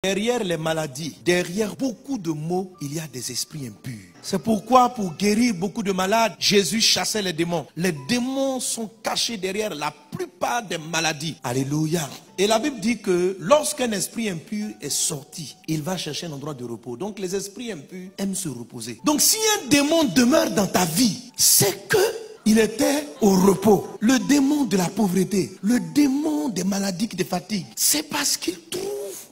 Derrière les maladies, derrière beaucoup de maux, il y a des esprits impurs. C'est pourquoi pour guérir beaucoup de malades, Jésus chassait les démons. Les démons sont cachés derrière la plupart des maladies. Alléluia. Et la Bible dit que lorsqu'un esprit impur est sorti, il va chercher un endroit de repos. Donc les esprits impurs aiment se reposer. Donc si un démon demeure dans ta vie, c'est que il était au repos. Le démon de la pauvreté, le démon des maladies qui te fatiguent, c'est parce qu'il trouve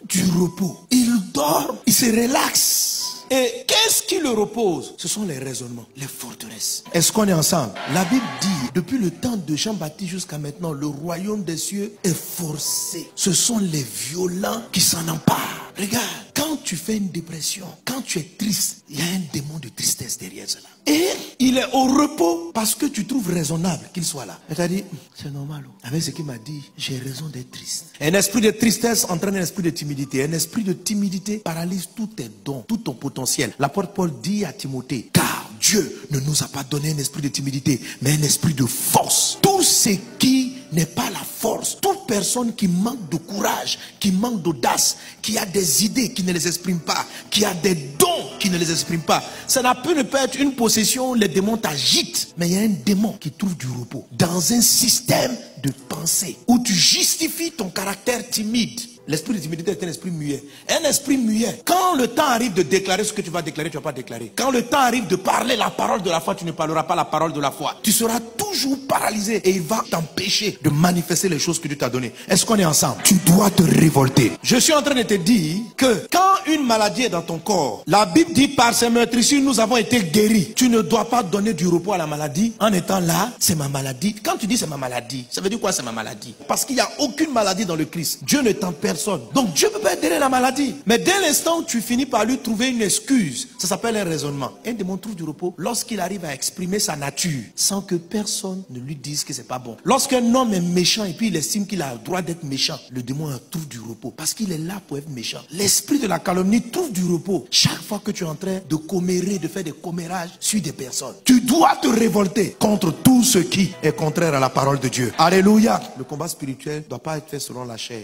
du repos. Il dort, il se relaxe. Et qu'est-ce qui le repose? Ce sont les raisonnements, les forteresses. Est-ce qu'on est ensemble? La Bible dit, depuis le temps de Jean-Baptiste jusqu'à maintenant, le royaume des cieux est forcé. Ce sont les violents qui s'en emparent. Regarde, quand tu fais une dépression, quand tu es triste, il y a un démon de tristesse derrière cela. Et il est au repos parce que tu trouves raisonnable qu'il soit là. Et tu as dit, c'est normal. Avec ce qu'il m'a dit, j'ai raison d'être triste. Un esprit de tristesse entraîne un esprit de timidité. Un esprit de timidité paralyse tous tes dons, tout ton potentiel. L'apôtre Paul dit à Timothée, car Dieu ne nous a pas donné un esprit de timidité, mais un esprit de force. Tout ce qui n'est pas la force, toute personne qui manque de courage, qui manque d'audace, qui a des idées qui ne les exprime pas, qui a des dons qui ne les exprime pas, ça n'a pu ne pas être une possession où les démons t'agitent, mais il y a un démon qui trouve du repos dans un système de pensée où tu justifies ton caractère timide. L'esprit de timidité est un esprit muet. Un esprit muet, quand le temps arrive de déclarer ce que tu vas déclarer, tu ne vas pas déclarer. Quand le temps arrive de parler la parole de la foi, tu ne parleras pas la parole de la foi. Tu seras toujours paralysé et il va t'empêcher de manifester les choses que Dieu t'a données. Est-ce qu'on est ensemble? Tu dois te révolter. Je suis en train de te dire que quand une maladie est dans ton corps, la Bible dit par ses meurtrissures nous avons été guéris. Tu ne dois pas donner du repos à la maladie en étant là, c'est ma maladie. Quand tu dis c'est ma maladie, ça veut dire quoi c'est ma maladie? Parce qu'il n'y a aucune maladie dans le Christ. Dieu ne t'empêche. Donc Dieu peut pas aider la maladie. Mais dès l'instant où tu finis par lui trouver une excuse, ça s'appelle un raisonnement. Un démon trouve du repos lorsqu'il arrive à exprimer sa nature sans que personne ne lui dise que c'est pas bon. Lorsqu'un homme est méchant et puis il estime qu'il a le droit d'être méchant, le démon trouve du repos parce qu'il est là pour être méchant. L'esprit de la calomnie trouve du repos chaque fois que tu es en train de commérer, de faire des commérages sur des personnes. Tu dois te révolter contre tout ce qui est contraire à la parole de Dieu. Alléluia. Le combat spirituel ne doit pas être fait selon la chair.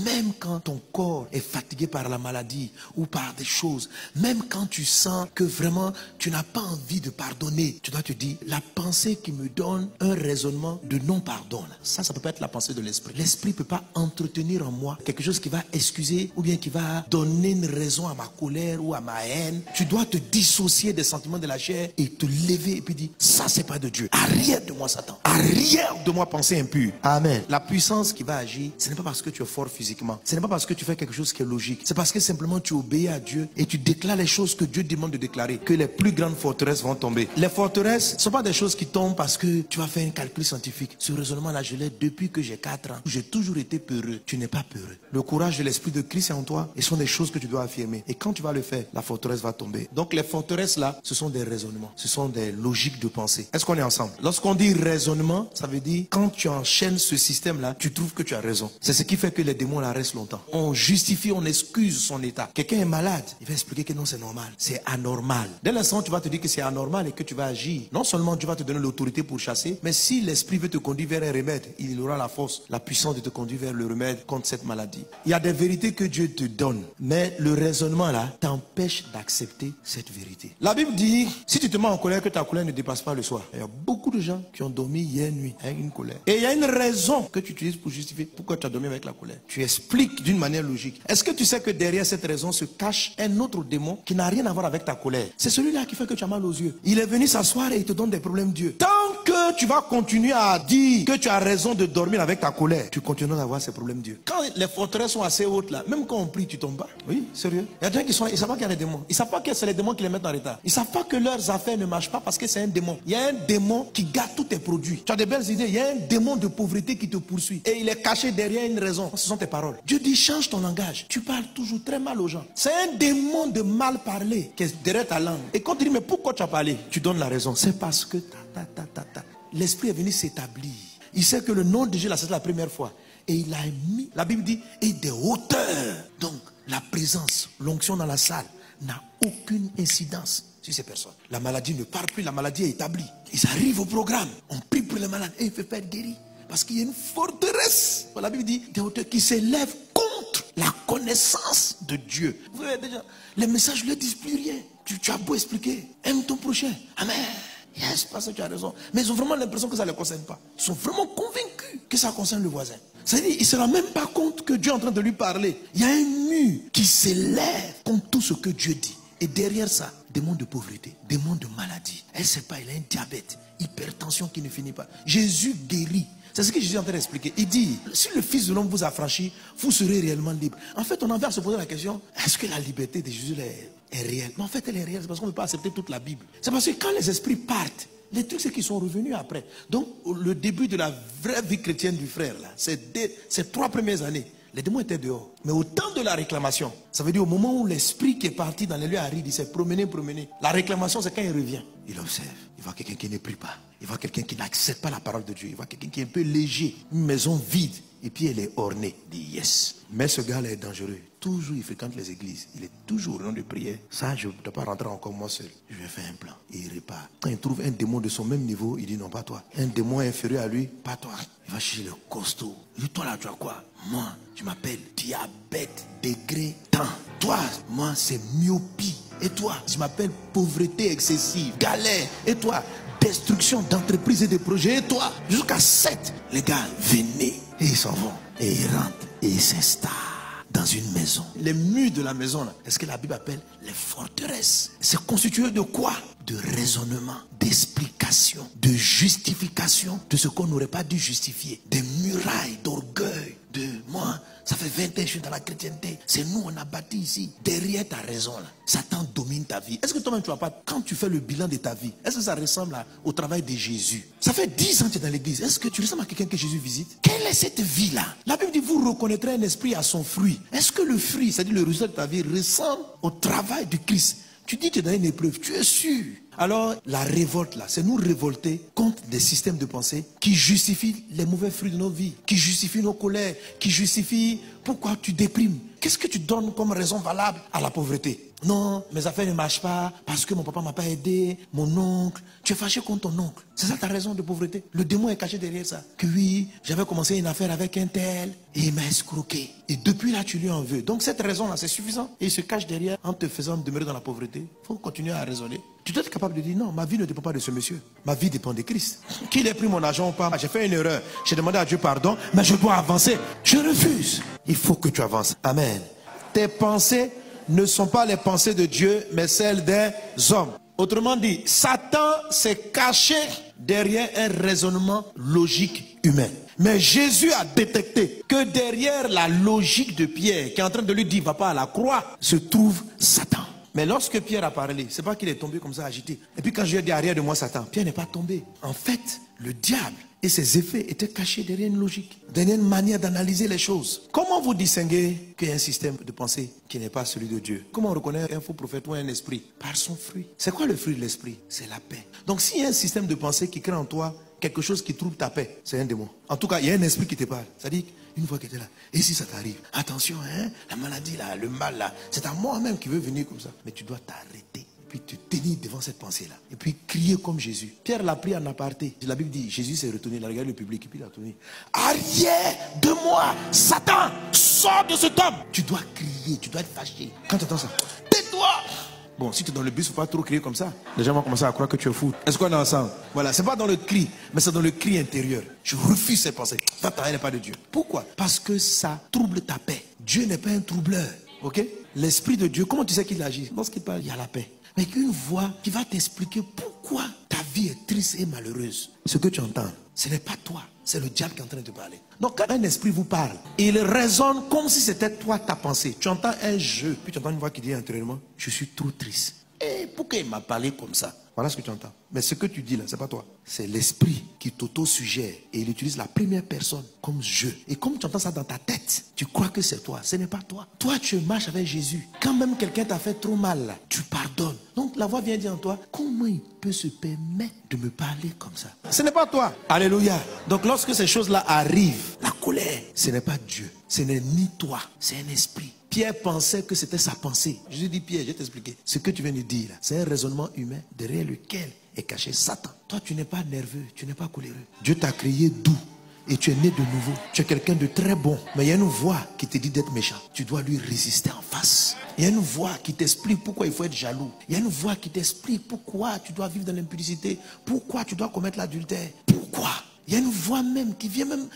Même quand ton corps est fatigué par la maladie ou par des choses, même quand tu sens que vraiment tu n'as pas envie de pardonner, tu dois te dire, la pensée qui me donne un raisonnement de non-pardon, ça peut pas être la pensée de l'esprit. L'esprit ne peut pas entretenir en moi quelque chose qui va excuser ou bien qui va donner une raison à ma colère ou à ma haine. Tu dois te dissocier des sentiments de la chair et te lever et puis dire, ça c'est pas de Dieu. Arrière de moi Satan. Arrière de moi pensée impure. Amen. La puissance qui va agir, ce n'est pas parce que tu es fort physiquement. Ce n'est pas parce que tu fais quelque chose qui est logique. C'est parce que simplement tu obéis à Dieu et tu déclares les choses que Dieu demande de déclarer que les plus grandes forteresses vont tomber. Les forteresses ne sont pas des choses qui tombent parce que tu vas faire un calcul scientifique. Ce raisonnement-là, je l'ai depuis que j'ai 4 ans. J'ai toujours été peureux. Tu n'es pas peureux. Le courage de l'esprit de Christ est en toi et ce sont des choses que tu dois affirmer. Et quand tu vas le faire, la forteresse va tomber. Donc les forteresses là, ce sont des raisonnements. Ce sont des logiques de pensée. Est-ce qu'on est ensemble? Lorsqu'on dit raisonnement, ça veut dire quand tu enchaînes ce système-là, tu trouves que tu as raison. C'est ce qui fait que les démons la restent longtemps. On justifie, on excuse son état. Quelqu'un est malade, il va expliquer que non, c'est normal. C'est anormal. Dès l'instant où tu vas te dire que c'est anormal et que tu vas agir, non seulement Dieu va te donner l'autorité pour chasser, mais si l'esprit veut te conduire vers un remède, il aura la force, la puissance de te conduire vers le remède contre cette maladie. Il y a des vérités que Dieu te donne, mais le raisonnement là t'empêche d'accepter cette vérité. La Bible dit, si tu te mets en colère, que ta colère ne dépasse pas le soir. Il y a beaucoup de gens qui ont dormi hier nuit avec une colère. Et il y a une raison que tu utilises pour justifier pourquoi tu as dormi avec la colère. Tu expliques d'une manière logique. Est-ce que tu sais que derrière cette raison se cache un autre démon qui n'a rien à voir avec ta colère? C'est celui-là qui fait que tu as mal aux yeux. Il est venu s'asseoir et il te donne des problèmes d'yeux. Tant que tu vas continuer à dire que tu as raison de dormir avec ta colère, tu continueras d'avoir ces problèmes d'yeux. Quand les forteresses sont assez hautes là, même quand on prie, tu tombes pas. Oui, sérieux. Il y a des gens qui sont là, ils savent pas qu'il y a des démons. Ils savent pas que c'est les démons qui les mettent en retard. Ils savent pas que leurs affaires ne marchent pas parce que c'est un démon. Il y a un démon qui gâte tous tes produits. Tu as des belles idées. Il y a un démon de pauvreté qui te poursuit et il est caché derrière une raison. Ce sont tes paroles. Dieu dit change ton langage. Tu parles toujours très mal aux gens. C'est un démon de mal parler qui est derrière ta langue. Et quand tu dis mais pourquoi tu as parlé, tu donnes la raison. C'est parce que l'esprit est venu s'établir. Il sait que le nom de Dieu là c'est la première fois. Et il a mis, la Bible dit, et des hauteurs. Donc la présence, l'onction dans la salle n'a aucune incidence sur ces personnes. La maladie ne part plus, la maladie est établie. Ils arrivent au programme, on prie pour les malades et il ne fait pas être guéri. Parce qu'il y a une forteresse. La Bible dit, des hauteurs qui s'élèvent contre La connaissance de Dieu. Vous voyez déjà, les messages ne leur disent plus rien. Tu as beau expliquer. Aime ton prochain. Amen. Yes, parce que tu as raison. Mais ils ont vraiment l'impression que ça ne les concerne pas. Ils sont vraiment convaincus que ça concerne le voisin. C'est-à-dire, il ne se rend même pas compte que Dieu est en train de lui parler. Il y a un mur qui s'élève contre tout ce que Dieu dit. Et derrière ça, des mondes de pauvreté, des mondes de maladie. Elle ne sait pas, il a un diabète, hypertension qui ne finit pas. Jésus guérit. C'est ce que Jésus est en train d'expliquer. Il dit, si le Fils de l'homme vous a franchi, vous serez réellement libre. En fait, on en vient à se poser la question, est-ce que la liberté de Jésus est réelle? Mais en fait, elle est réelle, c'est parce qu'on ne peut pas accepter toute la Bible. C'est parce que quand les esprits partent, les trucs, c'est qu'ils sont revenus après. Donc, le début de la vraie vie chrétienne du frère, là, ces 3 premières années, les démons étaient dehors. Mais au temps de la réclamation, ça veut dire au moment où l'esprit qui est parti dans les lieux arides, il s'est promené. La réclamation, c'est quand il revient. Il observe. Il voit quelqu'un qui ne prie pas. Il voit quelqu'un qui n'accepte pas la parole de Dieu. Il voit quelqu'un qui est un peu léger. Une maison vide. Et puis elle est ornée. Il dit yes. Mais ce gars-là est dangereux. Toujours, il fréquente les églises. Il est toujours au nom de prière. Ça, je ne dois pas rentrer encore moi seul. Je vais faire un plan. Et il repart. Quand il trouve un démon de son même niveau, il dit non, pas toi. Un démon inférieur à lui, pas toi. Il va chercher le costaud. Il dit, toi là, tu as quoi? Moi, je m'appelle diabète degré temps. Toi, moi, c'est myopie. Et toi, je m'appelle pauvreté excessive, galère. Et toi, destruction d'entreprises et de projets. Et toi, jusqu'à 7. Les gars, venez. Et ils s'en vont. Et ils rentrent. Et ils s'installent dans une maison. Les murs de la maison, là, est-ce que la Bible appelle les forteresses? C'est constitué de quoi? De raisonnement, d'explication, de justification de ce qu'on n'aurait pas dû justifier. Des murailles d'orgueil. De moi, ça fait 20 ans que je suis dans la chrétienté. C'est nous, on a bâti ici. Derrière ta raison, là, Satan domine ta vie. Est-ce que toi-même, tu vois pas, quand tu fais le bilan de ta vie, est-ce que ça ressemble au travail de Jésus? Ça fait 10 ans que tu es dans l'église. Est-ce que tu ressembles à quelqu'un que Jésus visite? Quelle est cette vie-là? La Bible dit, vous reconnaîtrez un esprit à son fruit. Est-ce que le fruit, c'est-à-dire le résultat de ta vie, ressemble au travail du Christ? Tu dis que tu es dans une épreuve, tu es sûr. Alors, la révolte là, c'est nous révolter contre des systèmes de pensée qui justifient les mauvais fruits de nos vies, qui justifient nos colères, qui justifient pourquoi tu déprimes. Qu'est-ce que tu donnes comme raison valable à la pauvreté? Non, mes affaires ne marchent pas parce que mon papa ne m'a pas aidé, mon oncle. Tu es fâché contre ton oncle. C'est ça ta raison de pauvreté. Le démon est caché derrière ça. Que oui, j'avais commencé une affaire avec un tel et il m'a escroqué. Et depuis là, tu lui en veux. Donc cette raison-là, c'est suffisant. Et il se cache derrière en te faisant demeurer dans la pauvreté. Il faut continuer à raisonner. Tu dois être capable de dire non, ma vie ne dépend pas de ce monsieur. Ma vie dépend de Christ. Qu'il ait pris mon argent ou pas, j'ai fait une erreur. J'ai demandé à Dieu pardon, mais je dois avancer. Je refuse. Il faut que tu avances. Amen. Tes pensées ne sont pas les pensées de Dieu, mais celles des hommes. Autrement dit, Satan s'est caché derrière un raisonnement logique humain. Mais Jésus a détecté que derrière la logique de Pierre, qui est en train de lui dire, va pas à la croix, se trouve Satan. Mais lorsque Pierre a parlé, c'est pas qu'il est tombé comme ça agité. Et puis quand je lui ai dit arrière de moi Satan, Pierre n'est pas tombé. En fait, le diable et ses effets étaient cachés derrière une logique, derrière une manière d'analyser les choses. Comment vous distinguez qu'il y a un système de pensée qui n'est pas celui de Dieu? Comment on reconnaît un faux prophète ou un esprit? Par son fruit. C'est quoi le fruit de l'esprit? C'est la paix. Donc s'il y a un système de pensée qui crée en toi quelque chose qui trouble ta paix, c'est un démon. En tout cas, il y a un esprit qui te parle. C'est-à-dire, une fois que tu es là, et si ça t'arrive, attention, hein, la maladie là, le mal là, c'est à moi-même qui veut venir comme ça. Mais tu dois t'arrêter, puis te tenir devant cette pensée-là, et puis crier comme Jésus. Pierre l'a pris en aparté. La Bible dit, Jésus s'est retourné, il a regardé le public, et puis il a tourné. Arrière de moi, Satan, sors de cet homme. Tu dois crier, tu dois être fâché. Quand tu entends ça, tais-toi. Bon, si tu es dans le bus, il ne faut pas trop crier comme ça. Les gens vont commencer à croire que tu es fou. Est-ce qu'on est ensemble? Voilà, ce n'est pas dans le cri, mais c'est dans le cri intérieur. Je refuse ces pensées. Ça, elle n'est pas de Dieu. Pourquoi? Parce que ça trouble ta paix. Dieu n'est pas un troubleur. Ok? L'Esprit de Dieu, comment tu sais qu'il agit? Lorsqu'il parle, il y a la paix. Mais une voix qui va t'expliquer pourquoi ta vie est triste et malheureuse. Ce que tu entends, ce n'est pas toi. C'est le diable qui est en train de te parler. Donc quand un esprit vous parle, il résonne comme si c'était toi ta pensée. Tu entends un jeu, puis tu entends une voix qui dit intérieurement, je suis trop triste. Et pourquoi il m'a parlé comme ça? Voilà ce que tu entends. Mais ce que tu dis là, c'est pas toi. C'est l'esprit qui t'auto-suggère. Et il utilise la première personne comme je. Et comme tu entends ça dans ta tête, tu crois que c'est toi. Ce n'est pas toi. Toi, tu marches avec Jésus. Quand même quelqu'un t'a fait trop mal là, tu pardonnes. Donc la voix vient dire en toi, comment il peut se permettre de me parler comme ça? Ce n'est pas toi. Alléluia. Donc lorsque ces choses-là arrivent, la colère, ce n'est pas Dieu. Ce n'est ni toi. C'est un esprit. Pierre pensait que c'était sa pensée. Je lui dis, Pierre, je vais t'expliquer. Ce que tu viens de dire là, c'est un raisonnement humain derrière lequel est caché Satan. Toi, tu n'es pas nerveux, tu n'es pas coléreux. Dieu t'a créé doux. et tu es né de nouveau. Tu es quelqu'un de très bon. Mais il y a une voix qui te dit d'être méchant. Tu dois lui résister en face. Il y a une voix qui t'explique pourquoi il faut être jaloux. Il y a une voix qui t'explique pourquoi tu dois vivre dans l'impudicité. Pourquoi tu dois commettre l'adultère. Pourquoi? Il y a une voix même qui vient même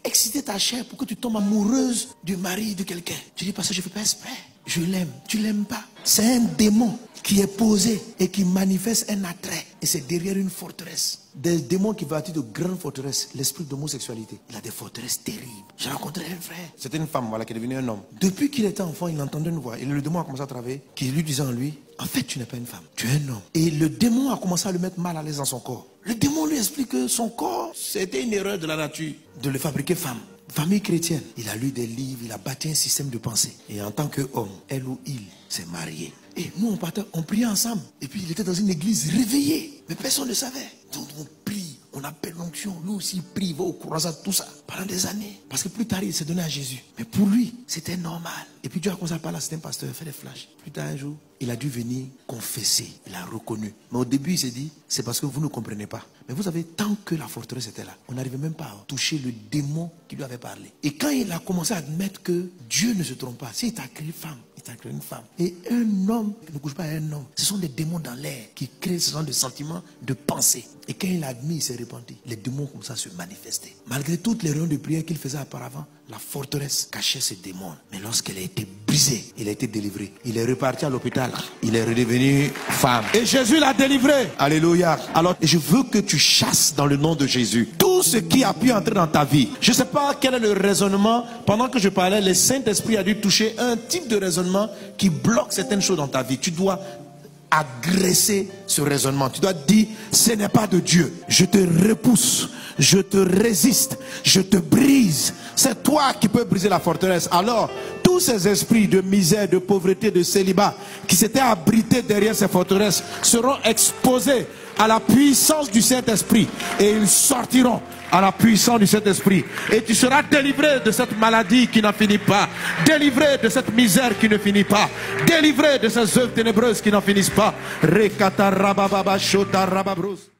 exciter ta chair pour que tu tombes amoureuse du mari de quelqu'un. Tu dis, parce que je ne fais pas exprès. Je l'aime. Tu ne l'aimes pas. C'est un démon qui est posé et qui manifeste un attrait. Et c'est derrière une forteresse. Des démons qui bâtissent de grandes forteresses. L'esprit d'homosexualité. Il a des forteresses terribles. J'ai rencontré un frère. C'était une femme, voilà, qui est devenue un homme. Depuis qu'il était enfant, il entendait une voix. Et le démon a commencé à travailler. Qui lui disait en lui, en fait, tu n'es pas une femme. Tu es un homme. Et le démon a commencé à le mettre mal à l'aise dans son corps. Le démon lui explique que son corps, c'était une erreur de la nature. De le fabriquer femme. Famille chrétienne. Il a lu des livres, il a bâti un système de pensée. Et en tant qu'homme, elle ou il s'est marié. Et nous, on priait ensemble. Et puis, il était dans une église réveillée. Mais personne ne savait. Donc, on prie, on appelle l'onction. Nous aussi, il prie, il va au croisade, tout ça. Pendant des années. Parce que plus tard, il s'est donné à Jésus. Mais pour lui, c'était normal. Et puis, Dieu a commencé à parler à certains pasteurs, faire des flashs. Plus tard, un jour, il a dû venir confesser. Il a reconnu. Mais au début, il s'est dit, c'est parce que vous ne comprenez pas. Mais vous savez, tant que la forteresse était là, on n'arrivait même pas à toucher le démon qui lui avait parlé. Et quand il a commencé à admettre que Dieu ne se trompe pas, s'il t'a créé femme, il t'a créé une femme. Et un homme ne couche pas à un homme. Ce sont des démons dans l'air qui créent ce genre de sentiments, de pensée. Et quand il a admis, il s'est repenti. Les démons commencent à se manifester. Malgré toutes les réunions de prière qu'il faisait auparavant, la forteresse cachait ces démons. Mais lorsqu'elle a été brisée, il a été délivré. Il est reparti à l'hôpital. Il est redevenu femme. Et Jésus l'a délivré. Alléluia. Alors, je veux que tu chasses dans le nom de Jésus tout ce qui a pu entrer dans ta vie. Je ne sais pas quel est le raisonnement. Pendant que je parlais, le Saint-Esprit a dû toucher un type de raisonnement qui bloque certaines choses dans ta vie. Tu dois agresser ce raisonnement. Tu dois dire, ce n'est pas de Dieu. Je te repousse, je te résiste, je te brise. C'est toi qui peux briser la forteresse. Alors, tous ces esprits de misère, de pauvreté, de célibat qui s'étaient abrités derrière ces forteresses seront exposés à la puissance du Saint-Esprit et ils sortiront à la puissance du Saint-Esprit. Et tu seras délivré de cette maladie qui n'en finit pas, délivré de cette misère qui ne finit pas, délivré de ces œuvres ténébreuses qui n'en finissent pas. Rekata rabababa shota rababros.